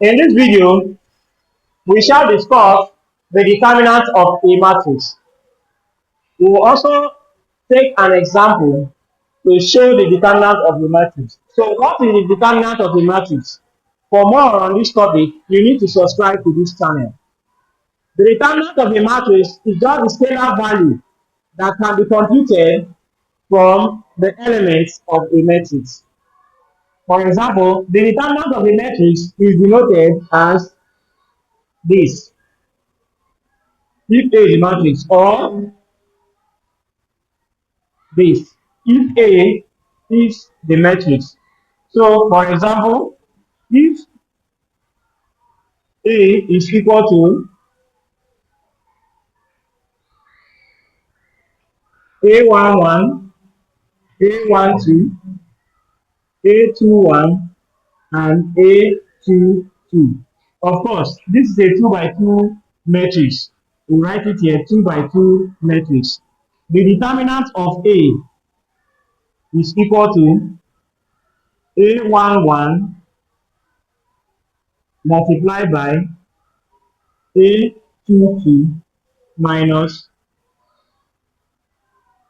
In this video, we shall discuss the determinant of a matrix. We will also take an example to show the determinant of the matrix. So, what is the determinant of the matrix? For more on this topic, you need to subscribe to this channel. The determinant of a matrix is just the scalar value that can be computed from the elements of a matrix. For example, the determinant of a matrix is denoted as this. If A is the matrix, or this, if A is the matrix. So, for example, if A is equal to A11, A12, A21, and A22. Of course, this is a 2 by 2 matrix. We write it here 2 by 2 matrix. The determinant of A is equal to A11 multiplied by A22 minus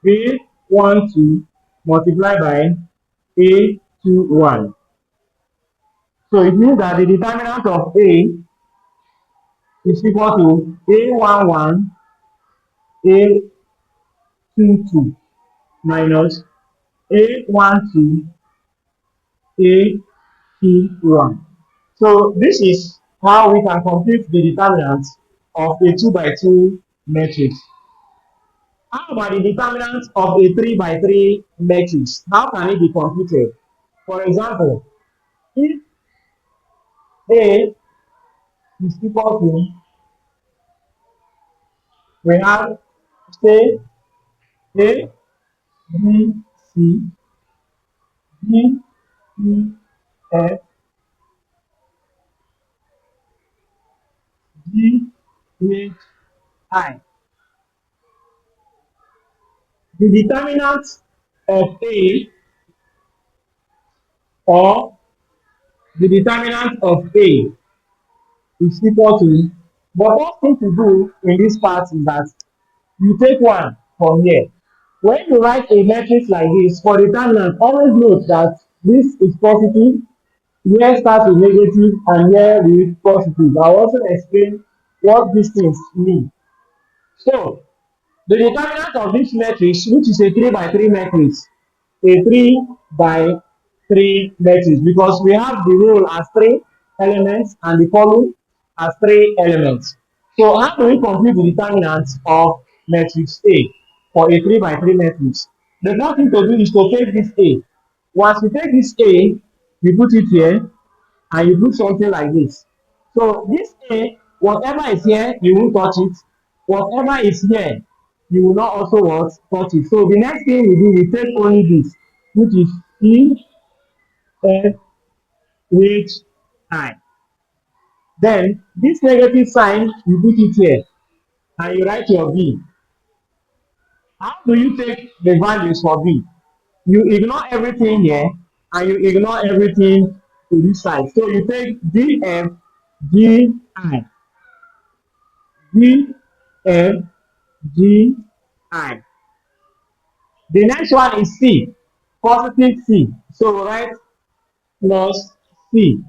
A12 multiplied by A21. So it means that the determinant of A is equal to A11 A22 minus A12 A21. So this is how we can compute the determinant of a 2 by 2 matrix. How about the determinant of a 3 by 3 matrix? How can it be computed? For example, if A is equal to, we have say A, B, C, D, E, F, G, H, I. The determinant of A, or the determinant of A is equal to, but first thing to do in this part is that you take one from here. When you write a matrix like this, for determinant, always note that this is positive, here starts with negative, and here with positive. I'll also explain what these things mean. So, the determinant of this matrix, which is a 3 by 3 matrix, a 3 by 3 matrix, because we have the row as 3 elements and the column as 3 elements. So how do we compute the determinant of matrix A for a 3 by 3 matrix? The first thing to do is to take this A. Once you take this A, you put it here, and you put something like this. So this A, whatever is here, you won't touch it. Whatever is here, you will not also what touch it. So the next thing we do, we take only this, which is E, F, H, I. Then this negative sign, you put it here, and you write your B. How do you take the values for B? You ignore everything here, and you ignore everything to this side. So you take DF, GI. G, F, G, I. The next one is C, positive C. So we write plus C.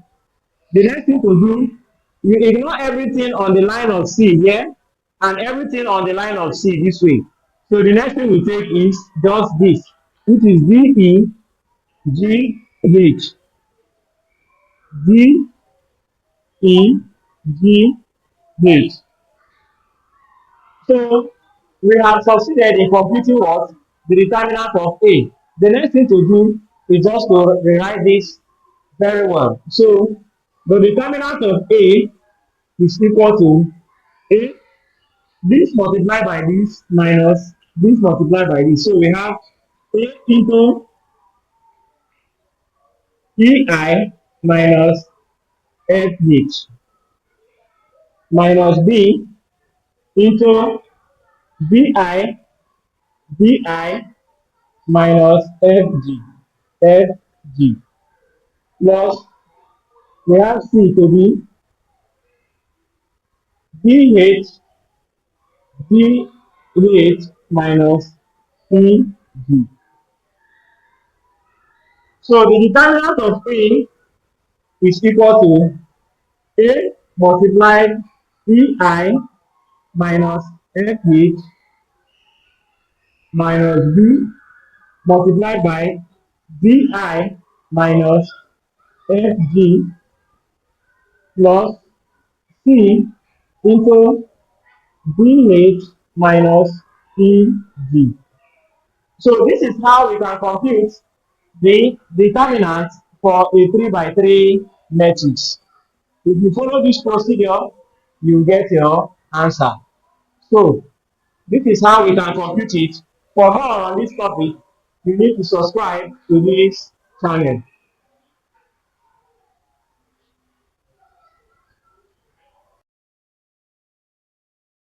The next thing to do, you ignore everything on the line of C here and everything on the line of C this way. So the next thing we take is just this, which is D, E, G, H. D, E, G, H. So we have succeeded in computing what? The determinant of A. The next thing to do is just to rewrite this very well. So the determinant of A is equal to A, this multiplied by this minus this multiplied by this. So we have A into EI minus FH minus B into BI minus FG plus we have C to be DH minus EG. So the determinant of A is equal to A multiplied EI minus FH minus B multiplied by DI minus FG plus C into DH minus EG. So this is how we can compute the determinant for a 3 by 3 matrix. If you follow this procedure, you get your answer. So this is how we can compute it. For more on this topic, you need to subscribe to this channel.